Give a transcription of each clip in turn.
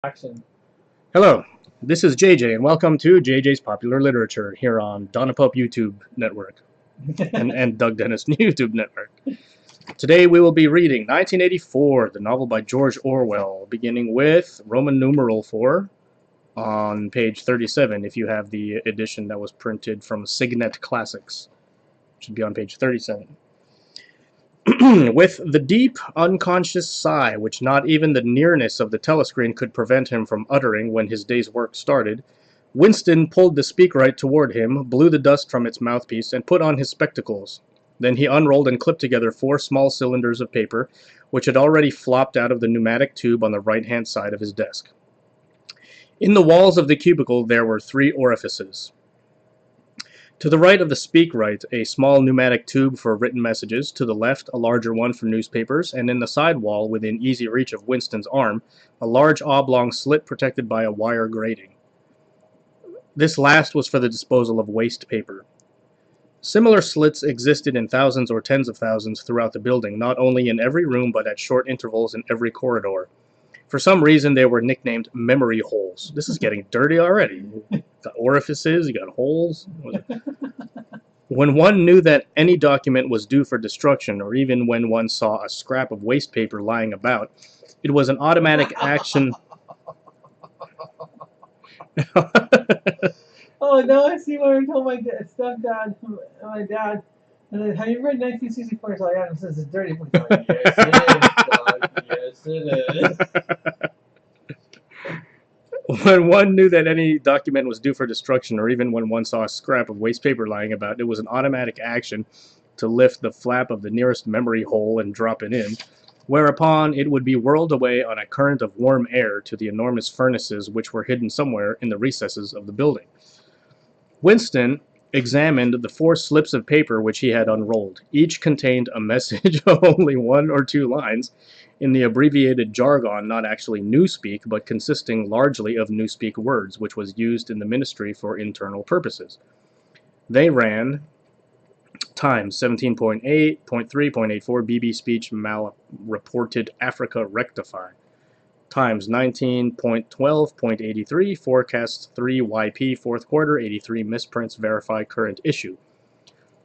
Action. Hello, this is JJ, and welcome to JJ's Popular Literature here on Donna Pope YouTube Network and Doug Dennis YouTube Network. Today we will be reading 1984, the novel by George Orwell, beginning with Roman numeral 4 on page 37, if you have the edition that was printed from Signet Classics. It should be on page 37. With the deep, unconscious sigh which not even the nearness of the telescreen could prevent him from uttering when his day's work started, Winston pulled the speakwrite toward him, blew the dust from its mouthpiece, and put on his spectacles. Then he unrolled and clipped together 4 small cylinders of paper, which had already flopped out of the pneumatic tube on the right-hand side of his desk. In the walls of the cubicle there were 3 orifices. To the right of the speakwrite, a small pneumatic tube for written messages, to the left, a larger one for newspapers, and in the side wall, within easy reach of Winston's arm, a large oblong slit protected by a wire grating. This last was for the disposal of waste paper. Similar slits existed in thousands or tens of thousands throughout the building, not only in every room but at short intervals in every corridor. For some reason, they were nicknamed memory holes. This is getting dirty already. You got orifices, you got holes. When one knew that any document was due for destruction, or even when one saw a scrap of waste paper lying about, it was an automatic action. Oh, now I see why I told my stepdad, my dad, and then, have you read 1964? So yeah, this is a dirty book. Like, yes, it is, Doug. Yes, it is. When one knew that any document was due for destruction, or even when one saw a scrap of waste paper lying about, it was an automatic action to lift the flap of the nearest memory hole and drop it in, whereupon it would be whirled away on a current of warm air to the enormous furnaces which were hidden somewhere in the recesses of the building. Winston examined the 4 slips of paper which he had unrolled. Each contained a message of only 1 or 2 lines, in the abbreviated jargon not actually Newspeak, but consisting largely of Newspeak words, which was used in the ministry for internal purposes. They ran: Times 17.8.3.84 BB speech mal-reported Africa rectify. Times 19.12.83 forecast 3 YP fourth quarter 83 misprints verify current issue.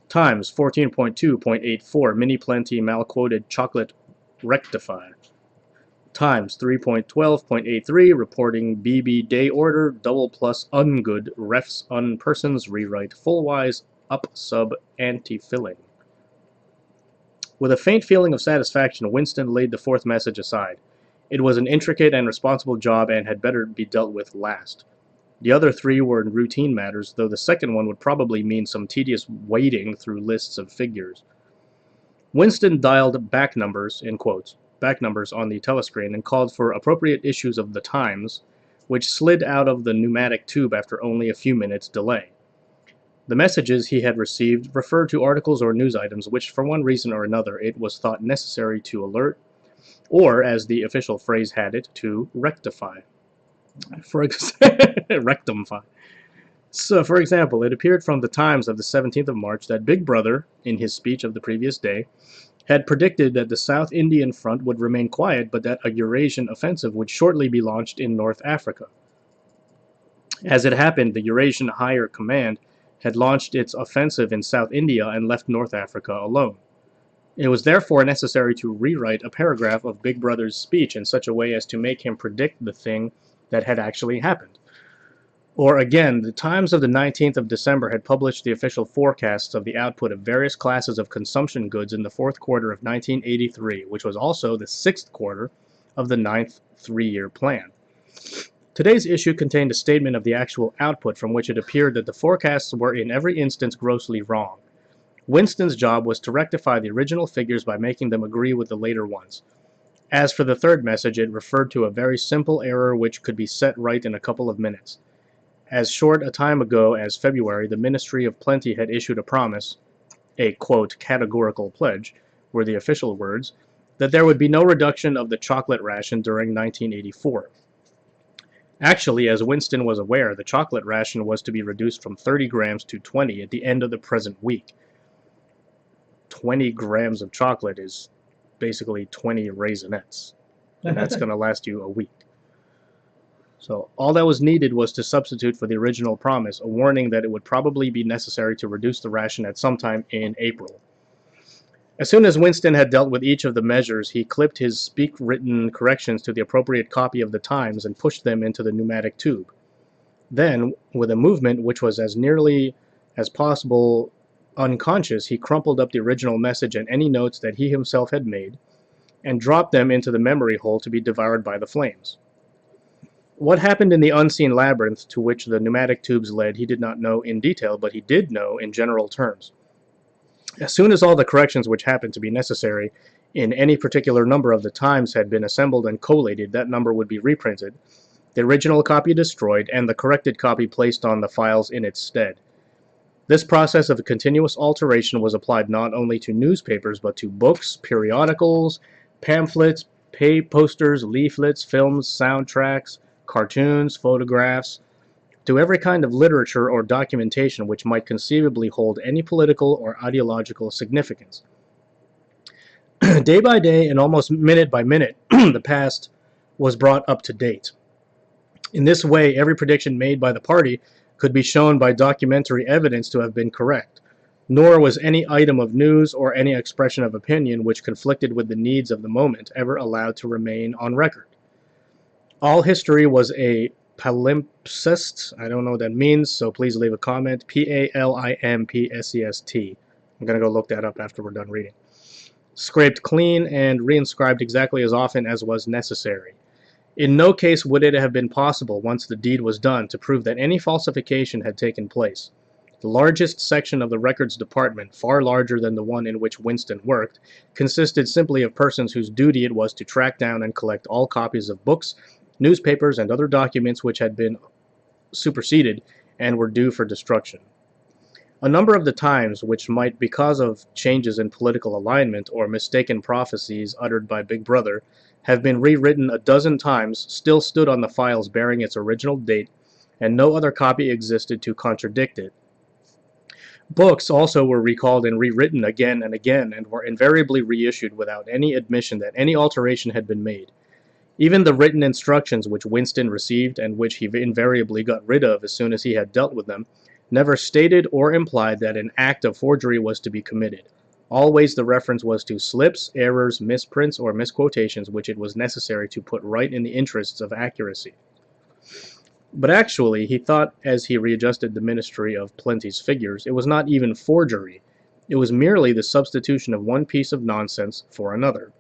Times 14.2.84 mini plenty malquoted chocolate rectify. Times 3.12.83 reporting BB day order double plus ungood refs unpersons rewrite fullwise up sub anti-filling. With a faint feeling of satisfaction, Winston laid the 4th message aside. It was an intricate and responsible job and had better be dealt with last. The other 3 were routine matters, though the second one would probably mean some tedious wading through lists of figures. Winston dialed back numbers, in quotes, back numbers on the telescreen and called for appropriate issues of the Times, which slid out of the pneumatic tube after only a few minutes' delay. The messages he had received referred to articles or news items which, for one reason or another, it was thought necessary to alert, or, as the official phrase had it, to rectify. Rectify. So, for example, it appeared from the Times of the 17th of March that Big Brother, in his speech of the previous day, had predicted that the South Indian front would remain quiet, but that a Eurasian offensive would shortly be launched in North Africa. As it happened, the Eurasian Higher Command had launched its offensive in South India and left North Africa alone. It was therefore necessary to rewrite a paragraph of Big Brother's speech in such a way as to make him predict the thing that had actually happened. Or again, the Times of the 19th of December had published the official forecasts of the output of various classes of consumption goods in the 4th quarter of 1983, which was also the 6th quarter of the 9th 3-year plan. Today's issue contained a statement of the actual output, from which it appeared that the forecasts were in every instance grossly wrong. Winston's job was to rectify the original figures by making them agree with the later ones. As for the 3rd message, it referred to a very simple error which could be set right in a couple of minutes. As short a time ago as February, the Ministry of Plenty had issued a promise, a, quote, categorical pledge, were the official words, that there would be no reduction of the chocolate ration during 1984. Actually, as Winston was aware, the chocolate ration was to be reduced from 30 grams to 20 at the end of the present week. 20 grams of chocolate is basically 20 raisinets, and that's going to last you a week. So all that was needed was to substitute for the original promise, a warning that it would probably be necessary to reduce the ration at some time in April. As soon as Winston had dealt with each of the measures, he clipped his speak-written corrections to the appropriate copy of the Times and pushed them into the pneumatic tube. Then, with a movement which was as nearly as possible unconscious, he crumpled up the original message and any notes that he himself had made, and dropped them into the memory hole to be devoured by the flames. What happened in the unseen labyrinth to which the pneumatic tubes led he did not know in detail, but he did know in general terms. As soon as all the corrections which happened to be necessary in any particular number of the Times had been assembled and collated, that number would be reprinted, the original copy destroyed, and the corrected copy placed on the files in its stead. This process of continuous alteration was applied not only to newspapers, but to books, periodicals, pamphlets, posters, leaflets, films, soundtracks, cartoons, photographs, to every kind of literature or documentation which might conceivably hold any political or ideological significance. Day by day and almost minute by minute, the past was brought up to date. In this way, every prediction made by the party could be shown by documentary evidence to have been correct, nor was any item of news or any expression of opinion which conflicted with the needs of the moment ever allowed to remain on record. All history was a palimpsest. I don't know what that means, so please leave a comment. Palimpsest. I'm going to go look that up after we're done reading. Scraped clean and reinscribed exactly as often as was necessary. In no case would it have been possible, once the deed was done, to prove that any falsification had taken place. The largest section of the records department, far larger than the one in which Winston worked, consisted simply of persons whose duty it was to track down and collect all copies of books, newspapers, and other documents which had been superseded and were due for destruction. A number of the Times, which might, because of changes in political alignment or mistaken prophecies uttered by Big Brother, have been rewritten a dozen times, still stood on the files bearing its original date, and no other copy existed to contradict it. Books also were recalled and rewritten again and again, and were invariably reissued without any admission that any alteration had been made. Even the written instructions which Winston received, and which he invariably got rid of as soon as he had dealt with them, never stated or implied that an act of forgery was to be committed. Always the reference was to slips, errors, misprints, or misquotations which it was necessary to put right in the interests of accuracy. But actually, he thought, as he readjusted the Ministry of Plenty's figures, it was not even forgery. It was merely the substitution of one piece of nonsense for another.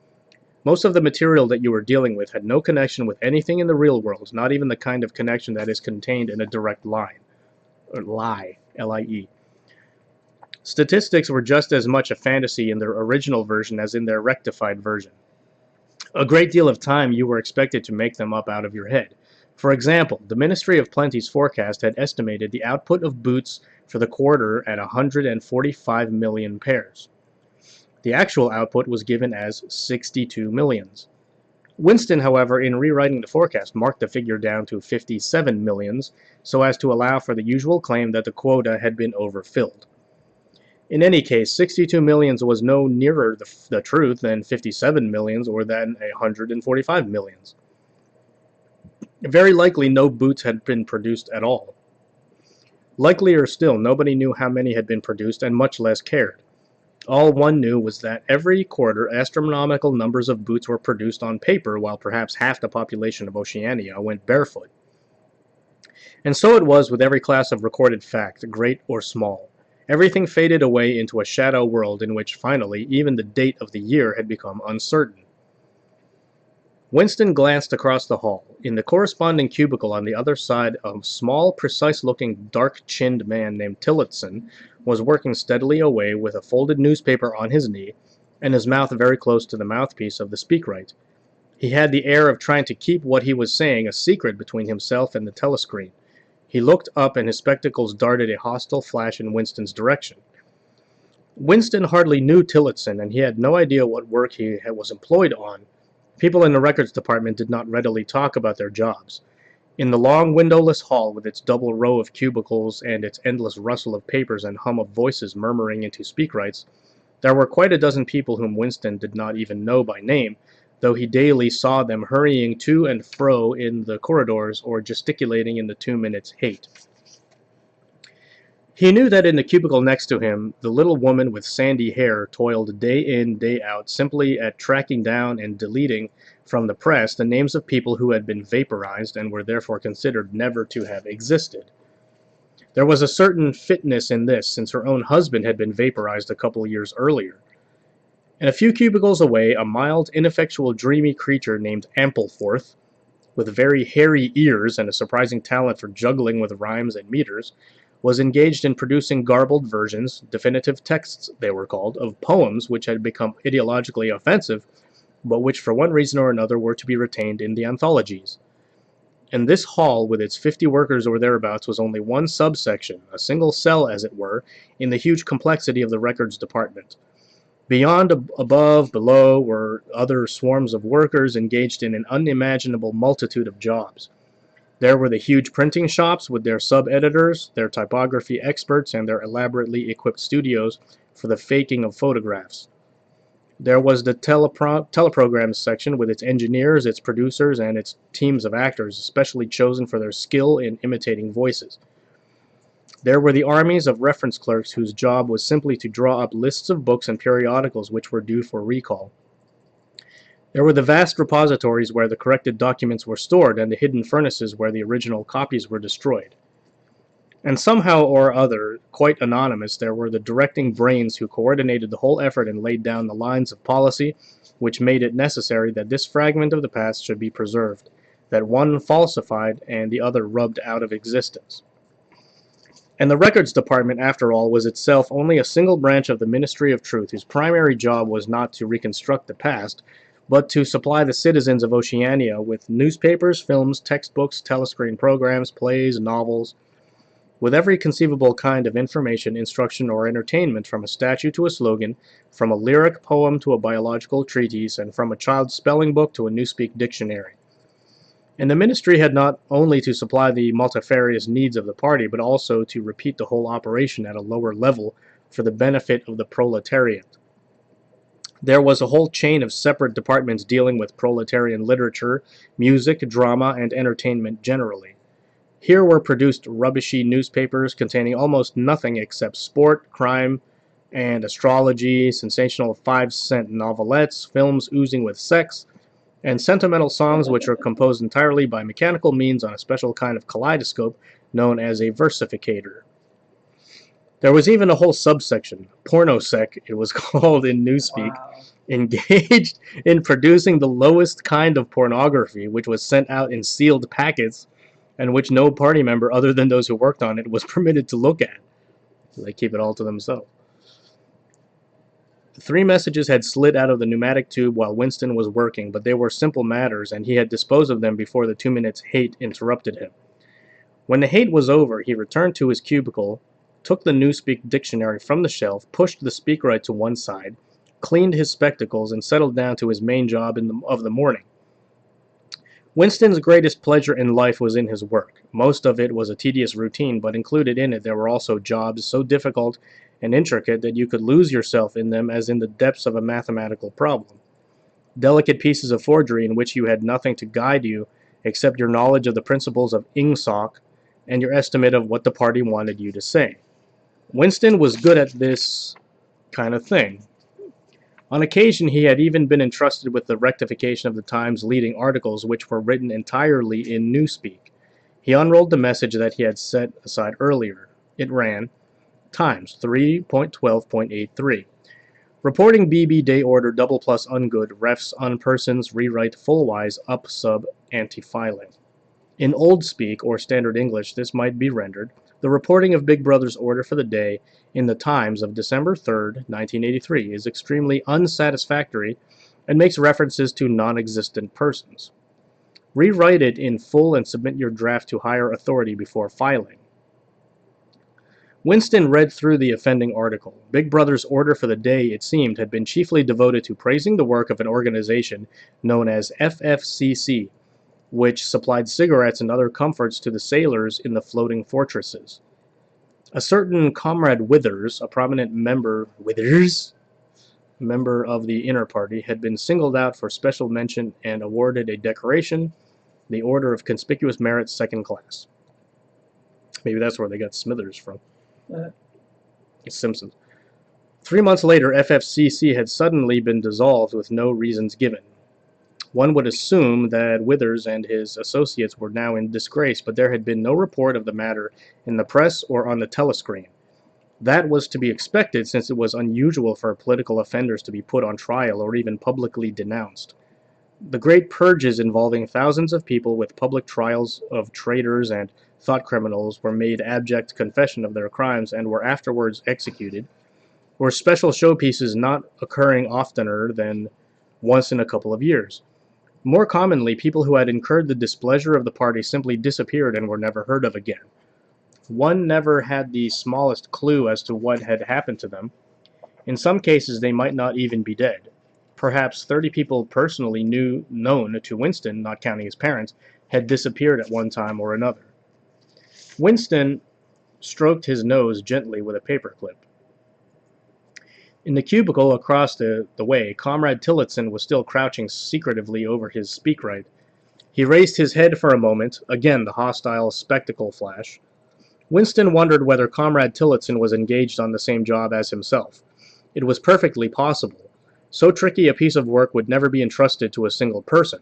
Most of the material that you were dealing with had no connection with anything in the real world, not even the kind of connection that is contained in a direct line. Or lie, L-I-E. Statistics were just as much a fantasy in their original version as in their rectified version. A great deal of time you were expected to make them up out of your head. For example, the Ministry of Plenty's forecast had estimated the output of boots for the quarter at 145 million pairs. The actual output was given as 62 millions. Winston, however, in rewriting the forecast, marked the figure down to 57 millions, so as to allow for the usual claim that the quota had been overfilled. In any case, 62 millions was no nearer the truth than 57 millions or than 145 millions. Very likely no boots had been produced at all. Likelier still, nobody knew how many had been produced, and much less cared. All one knew was that every quarter astronomical numbers of boots were produced on paper, while perhaps half the population of Oceania went barefoot. And so it was with every class of recorded fact, great or small. Everything faded away into a shadow world in which, finally, even the date of the year had become uncertain. Winston glanced across the hall. In the corresponding cubicle on the other side, a small, precise-looking, dark-chinned man named Tillotson was working steadily away with a folded newspaper on his knee, and his mouth very close to the mouthpiece of the speakwrite. He had the air of trying to keep what he was saying a secret between himself and the telescreen. He looked up, and his spectacles darted a hostile flash in Winston's direction. Winston hardly knew Tillotson, and he had no idea what work he was employed on. People in the records department did not readily talk about their jobs. In the long windowless hall, with its double row of cubicles and its endless rustle of papers and hum of voices murmuring into speakwrites, there were quite a dozen people whom Winston did not even know by name, though he daily saw them hurrying to and fro in the corridors or gesticulating in the 2 minutes hate. He knew that in the cubicle next to him, the little woman with sandy hair toiled day in, day out, simply at tracking down and deleting from the press the names of people who had been vaporized and were therefore considered never to have existed. There was a certain fitness in this, since her own husband had been vaporized a couple years earlier. And a few cubicles away, a mild, ineffectual, dreamy creature named Ampleforth, with very hairy ears and a surprising talent for juggling with rhymes and meters, was engaged in producing garbled versions, definitive texts they were called, of poems which had become ideologically offensive, but which for one reason or another were to be retained in the anthologies. And this hall, with its 50 workers or thereabouts, was only one subsection, a single cell, as it were, in the huge complexity of the records department. Beyond, above, below, were other swarms of workers engaged in an unimaginable multitude of jobs. There were the huge printing shops with their sub-editors, their typography experts, and their elaborately equipped studios for the faking of photographs. There was the teleprograms section with its engineers, its producers, and its teams of actors, especially chosen for their skill in imitating voices. There were the armies of reference clerks whose job was simply to draw up lists of books and periodicals which were due for recall. There were the vast repositories where the corrected documents were stored and the hidden furnaces where the original copies were destroyed. And somehow or other, quite anonymous, there were the directing brains who coordinated the whole effort and laid down the lines of policy which made it necessary that this fragment of the past should be preserved, that one falsified and the other rubbed out of existence. And the records department, after all, was itself only a single branch of the Ministry of Truth, whose primary job was not to reconstruct the past, but to supply the citizens of Oceania with newspapers, films, textbooks, telescreen programs, plays, novels, with every conceivable kind of information, instruction, or entertainment, from a statue to a slogan, from a lyric poem to a biological treatise, and from a child's spelling book to a Newspeak dictionary. And the ministry had not only to supply the multifarious needs of the party, but also to repeat the whole operation at a lower level for the benefit of the proletariat. There was a whole chain of separate departments dealing with proletarian literature, music, drama, and entertainment generally. Here were produced rubbishy newspapers containing almost nothing except sport, crime, and astrology, sensational 5-cent novelettes, films oozing with sex, and sentimental songs which are composed entirely by mechanical means on a special kind of kaleidoscope known as a versificator. There was even a whole subsection, pornosec it was called in Newspeak, engaged in producing the lowest kind of pornography, which was sent out in sealed packets, and which no party member other than those who worked on it was permitted to look at. So they keep it all to themselves. The 3 messages had slid out of the pneumatic tube while Winston was working, but they were simple matters, and he had disposed of them before the 2 minutes hate interrupted him. When the hate was over, he returned to his cubicle, took the Newspeak dictionary from the shelf, pushed the speakwrite to one side, cleaned his spectacles, and settled down to his main job of the morning. Winston's greatest pleasure in life was in his work. Most of it was a tedious routine, but included in it there were also jobs so difficult and intricate that you could lose yourself in them as in the depths of a mathematical problem. Delicate pieces of forgery in which you had nothing to guide you except your knowledge of the principles of ingsoc and your estimate of what the party wanted you to say. Winston was good at this kind of thing. On occasion, he had even been entrusted with the rectification of the Times' leading articles, which were written entirely in Newspeak. He unrolled the message that he had set aside earlier. It ran, Times 3.12.83. Reporting BB Day Order double plus ungood, refs unpersons, rewrite full-wise up sub anti-filing. In Old Speak, or Standard English, this might be rendered, the reporting of Big Brother's order for the day in the Times of December 3rd, 1983 is extremely unsatisfactory and makes references to non-existent persons. Rewrite it in full and submit your draft to higher authority before filing. Winston read through the offending article. Big Brother's order for the day, it seemed, had been chiefly devoted to praising the work of an organization known as FFCC, which supplied cigarettes and other comforts to the sailors in the floating fortresses. A certain Comrade Withers, a prominent member, member of the inner party, had been singled out for special mention and awarded a decoration, the Order of Conspicuous Merit, Second Class. Maybe that's where they got Smithers from. It's Simpsons. 3 months later, FFCC had suddenly been dissolved with no reasons given. One would assume that Withers and his associates were now in disgrace, but there had been no report of the matter in the press or on the telescreen. That was to be expected, since it was unusual for political offenders to be put on trial or even publicly denounced. The great purges involving thousands of people with public trials of traitors and thought criminals were made abject confession of their crimes and were afterwards executed, were special showpieces not occurring oftener than once in a couple of years. More commonly, people who had incurred the displeasure of the party simply disappeared and were never heard of again. One never had the smallest clue as to what had happened to them. In some cases, they might not even be dead. Perhaps 30 people personally known to Winston, not counting his parents, had disappeared at one time or another. Winston stroked his nose gently with a paperclip. In the cubicle across the way, Comrade Tillotson was still crouching secretively over his speakwrite. He raised his head for a moment, again the hostile spectacle flash. Winston wondered whether Comrade Tillotson was engaged on the same job as himself. It was perfectly possible. So tricky a piece of work would never be entrusted to a single person.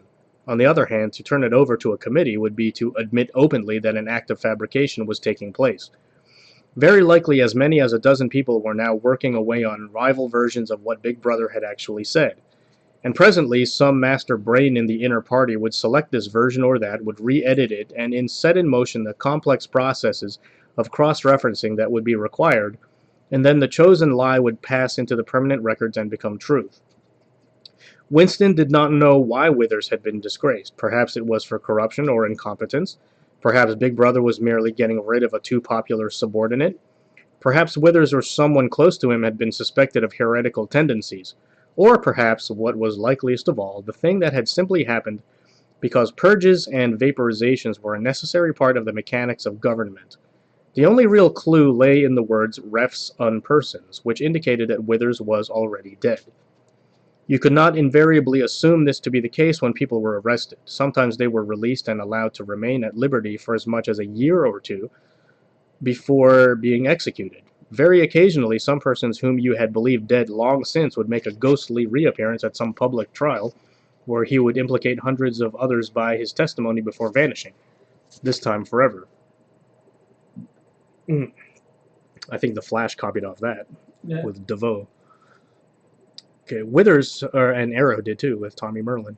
On the other hand, to turn it over to a committee would be to admit openly that an act of fabrication was taking place. Very likely as many as a dozen people were now working away on rival versions of what Big Brother had actually said. And presently, some master brain in the inner party would select this version or that, would re-edit it, and set in motion the complex processes of cross-referencing that would be required, and then the chosen lie would pass into the permanent records and become truth. Winston did not know why Withers had been disgraced. Perhaps it was for corruption or incompetence. Perhaps Big Brother was merely getting rid of a too popular subordinate. Perhaps Withers or someone close to him had been suspected of heretical tendencies. Or perhaps, what was likeliest of all, the thing that had simply happened because purges and vaporizations were a necessary part of the mechanics of government. The only real clue lay in the words refs unpersons, which indicated that Withers was already dead. You could not invariably assume this to be the case when people were arrested. Sometimes they were released and allowed to remain at liberty for as much as a year or two before being executed. Very occasionally, some persons whom you had believed dead long since would make a ghostly reappearance at some public trial, where he would implicate hundreds of others by his testimony before vanishing, this time forever. I think the Flash copied off that with DeVoe. Okay, Withers, and Arrow did too, with Tommy Merlin.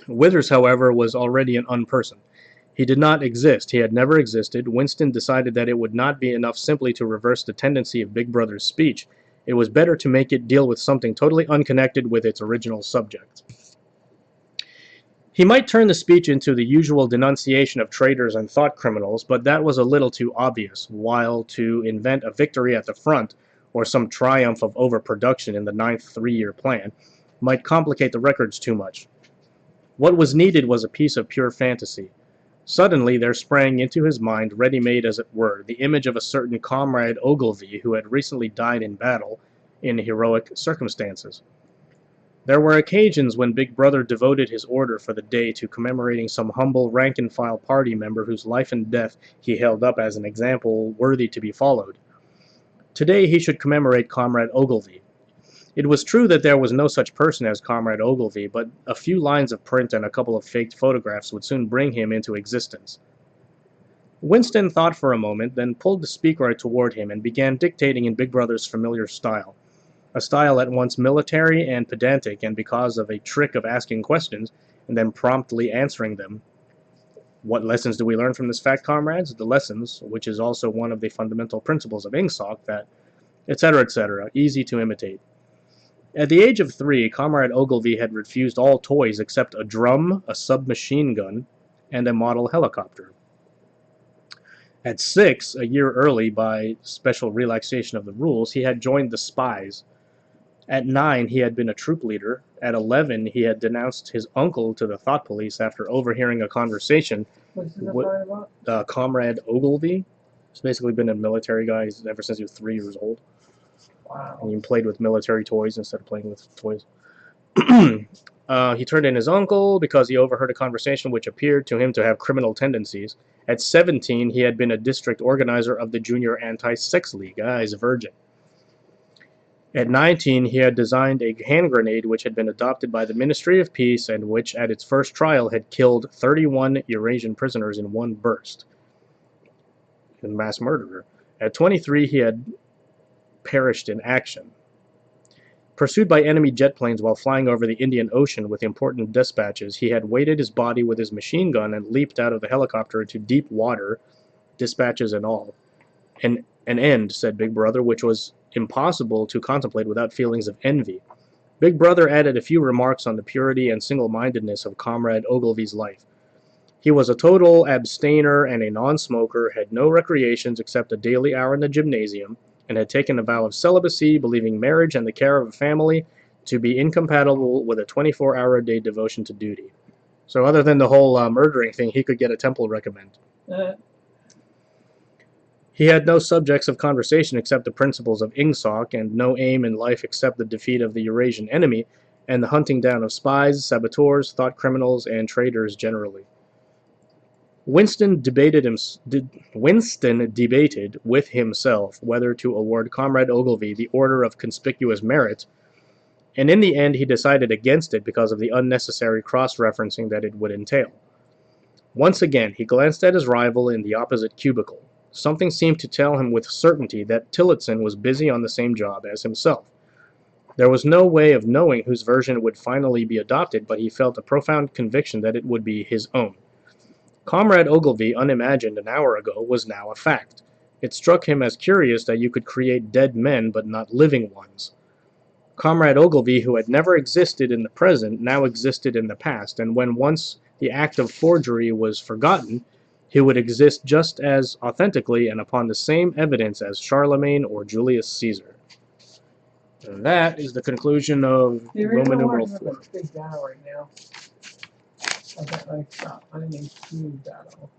Withers, however, was already an unperson. He did not exist. He had never existed. Winston decided that it would not be enough simply to reverse the tendency of Big Brother's speech. It was better to make it deal with something totally unconnected with its original subject. He might turn the speech into the usual denunciation of traitors and thought criminals, but that was a little too obvious, while to invent a victory at the front, or some triumph of overproduction in the 9th three-year plan, might complicate the records too much. What was needed was a piece of pure fantasy. Suddenly there sprang into his mind, ready-made as it were, the image of a certain Comrade Ogilvy who had recently died in battle in heroic circumstances. There were occasions when Big Brother devoted his order for the day to commemorating some humble rank-and-file party member whose life and death he held up as an example worthy to be followed. Today he should commemorate Comrade Ogilvy. It was true that there was no such person as Comrade Ogilvy, but a few lines of print and a couple of faked photographs would soon bring him into existence. Winston thought for a moment, then pulled the speakwrite toward him and began dictating in Big Brother's familiar style. A style at once military and pedantic, and because of a trick of asking questions and then promptly answering them. What lessons do we learn from this fact, comrades? The lessons, which is also one of the fundamental principles of Ingsoc, that etc., etc., easy to imitate. At the age of 3, Comrade Ogilvy had refused all toys except a drum, a submachine gun, and a model helicopter. At 6, a year early by special relaxation of the rules, he had joined the Spies. At 9, he had been a troop leader. At 11, he had denounced his uncle to the thought police after overhearing a conversation with Comrade Ogilvy. He's basically been a military guy ever since he was 3 years old. Wow. And he played with military toys instead of playing with toys. He turned in his uncle because he overheard a conversation which appeared to him to have criminal tendencies. At 17, he had been a district organizer of the Junior Anti-Sex League. He's a virgin. At 19, he had designed a hand grenade which had been adopted by the Ministry of Peace and which, at its first trial, had killed 31 Eurasian prisoners in one burst. A mass murderer. At 23, he had perished in action. Pursued by enemy jet planes while flying over the Indian Ocean with important dispatches, he had weighted his body with his machine gun and leaped out of the helicopter into deep water, dispatches and all. An end, said Big Brother, which was impossible to contemplate without feelings of envy. Big Brother added a few remarks on the purity and single-mindedness of Comrade Ogilvy's life. He was a total abstainer and a non-smoker, had no recreations except a daily hour in the gymnasium, and had taken a vow of celibacy, believing marriage and the care of a family to be incompatible with a 24-hour-a-day devotion to duty. So other than the whole murdering thing, he could get a temple recommend. He had no subjects of conversation except the principles of Ingsoc, and no aim in life except the defeat of the Eurasian enemy, and the hunting down of spies, saboteurs, thought criminals, and traitors generally. Winston debated with himself whether to award Comrade Ogilvy the Order of Conspicuous Merit, and in the end he decided against it because of the unnecessary cross-referencing that it would entail. Once again, he glanced at his rival in the opposite cubicle. Something seemed to tell him with certainty that Tillotson was busy on the same job as himself. There was no way of knowing whose version would finally be adopted, but he felt a profound conviction that it would be his own. Comrade Ogilvy, unimagined an hour ago, was now a fact. It struck him as curious that you could create dead men but not living ones. Comrade Ogilvy, who had never existed in the present, now existed in the past, and when once the act of forgery was forgotten, he would exist just as authentically and upon the same evidence as Charlemagne or Julius Caesar. And that is the conclusion of Roman numeral 4. Big battle right now. I can't really stop. I'm in a huge battle.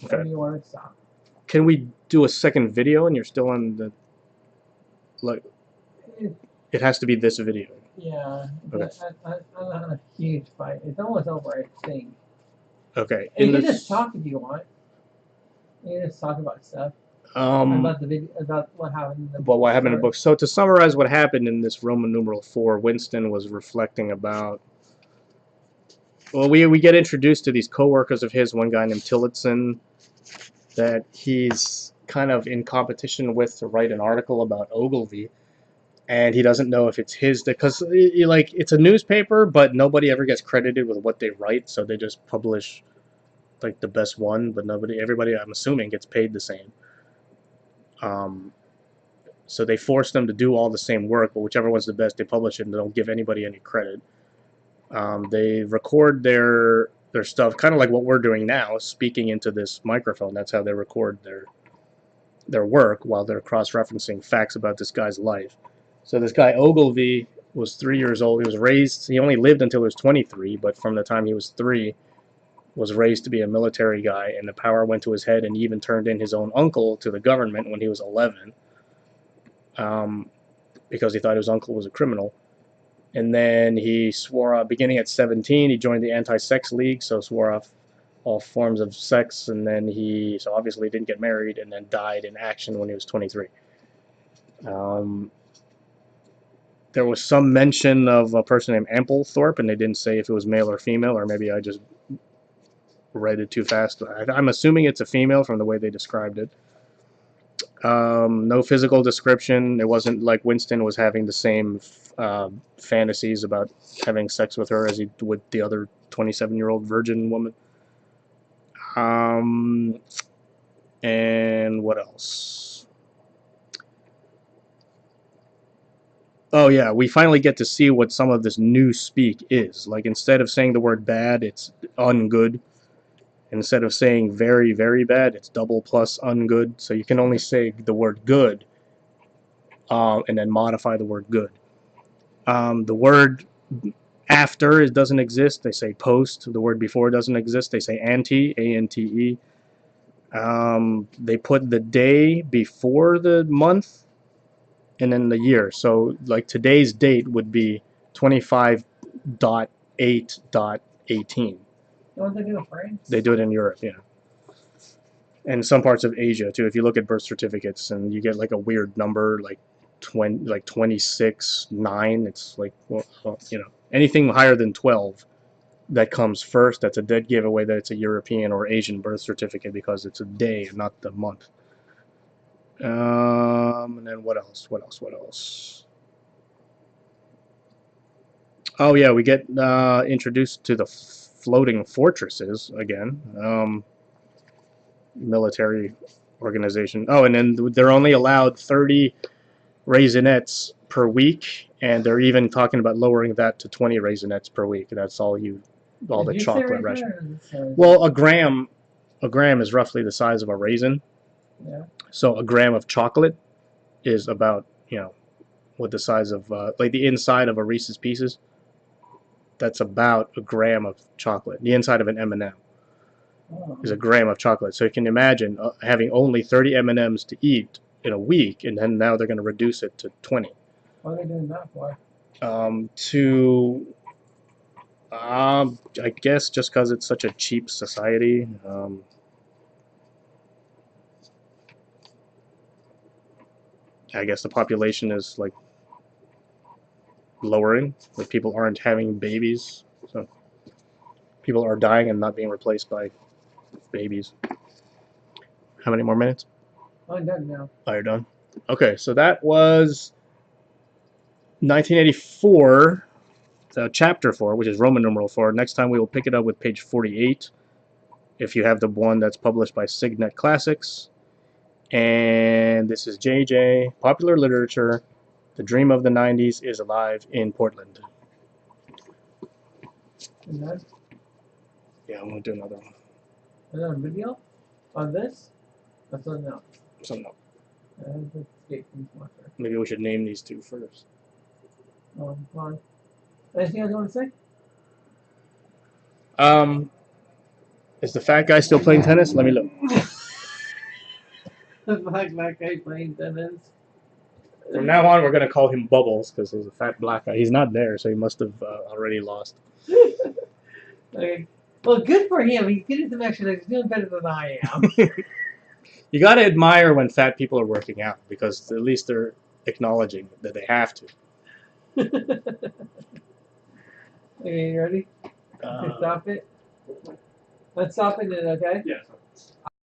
Okay. When do you want to stop? Can we do a second video and you're still on the... Like, it has to be this video. Yeah. Okay. I'm on a huge fight. It's almost over, I think. Okay. And you can just talk if you want. You can just talk about stuff. About the video, about what happened in the book. What happened in the book. So to summarize what happened in this Roman numeral 4, Winston was reflecting about... Well, we get introduced to these co-workers of his, one guy named Tillotson, that he's kind of in competition with to write an article about Ogilvy, and he doesn't know if it's his, because like it's a newspaper, but nobody ever gets credited with what they write, so they just publish like the best one, but everybody, I'm assuming, gets paid the same. So they force them to do all the same work, but whichever one's the best, they publish it and they don't give anybody any credit. They record their stuff, kind of like what we're doing now, speaking into this microphone. That's how they record their work while they're cross-referencing facts about this guy's life. So this guy Ogilvy was 3 years old. He was raised, he only lived until he was 23, but from the time he was 3, was raised to be a military guy, and the power went to his head, and he even turned in his own uncle to the government when he was 11, because he thought his uncle was a criminal. And then he swore off, beginning at 17, he joined the Anti-Sex League, so swore off all forms of sex, and then so obviously didn't get married, and then died in action when he was 23. There was some mention of a person named Amplethorpe, and they didn't say if it was male or female, or maybe I just read it too fast. I'm assuming it's a female from the way they described it. No physical description. It wasn't like Winston was having the same fantasies about having sex with her as he would the other 27-year-old virgin woman. And what else? Oh yeah, we finally get to see what some of this new speak is. Like, instead of saying the word bad, it's ungood. Instead of saying very, very bad, it's double plus ungood. So you can only say the word good and then modify the word good. The word after doesn't exist. They say post. The word before doesn't exist. They say ante, A-N-T-E. They put the day before the month and then the year. So like today's date would be 25.8.18. Don't they do in France? They do it in Europe, yeah. And some parts of Asia too. If you look at birth certificates and you get like a weird number like 26.9, it's like, well, anything higher than 12 that comes first, that's a dead giveaway that it's a European or Asian birth certificate because it's a day and not the month. And then what else? What else? Oh yeah, we get introduced to the floating fortresses again. Military organization. Oh, and then they're only allowed 30 raisinets per week, and they're even talking about lowering that to 20 raisinets per week. That's all the chocolate ration. Well, a gram is roughly the size of a raisin. Yeah. So a gram of chocolate is about, what the size of like the inside of a Reese's Pieces. That's about a gram of chocolate. The inside of an M&M is a gram of chocolate. So you can imagine having only 30 M&Ms to eat in a week, and then now they're going to reduce it to 20. What are they doing that for? I guess just because it's such a cheap society. I guess the population is like lowering, like people aren't having babies, so people are dying and not being replaced by babies. How many more minutes? I'm done now. Oh, you're done? Okay, so that was 1984, chapter 4, which is Roman numeral 4. Next time we will pick it up with page 48, if you have the one that's published by Signet Classics. And this is JJ, Popular Literature. The Dream of the 90s is alive in Portland. And then? Yeah, I'm going to do another one. Another video? On this? That's not now. So no. Marker. Maybe we should name these two first. Fine. Anything else you want to say? Is the fat guy still playing tennis? Let me look. The black guy playing tennis. From now on, we're going to call him Bubbles because he's a fat black guy. He's not there, so he must have already lost. Okay. Well, good for him. He's getting some exercise. He's doing better than I am. You got to admire when fat people are working out because at least they're acknowledging that they have to. Okay, you ready? Stop it. Let's stop it, okay? Yeah.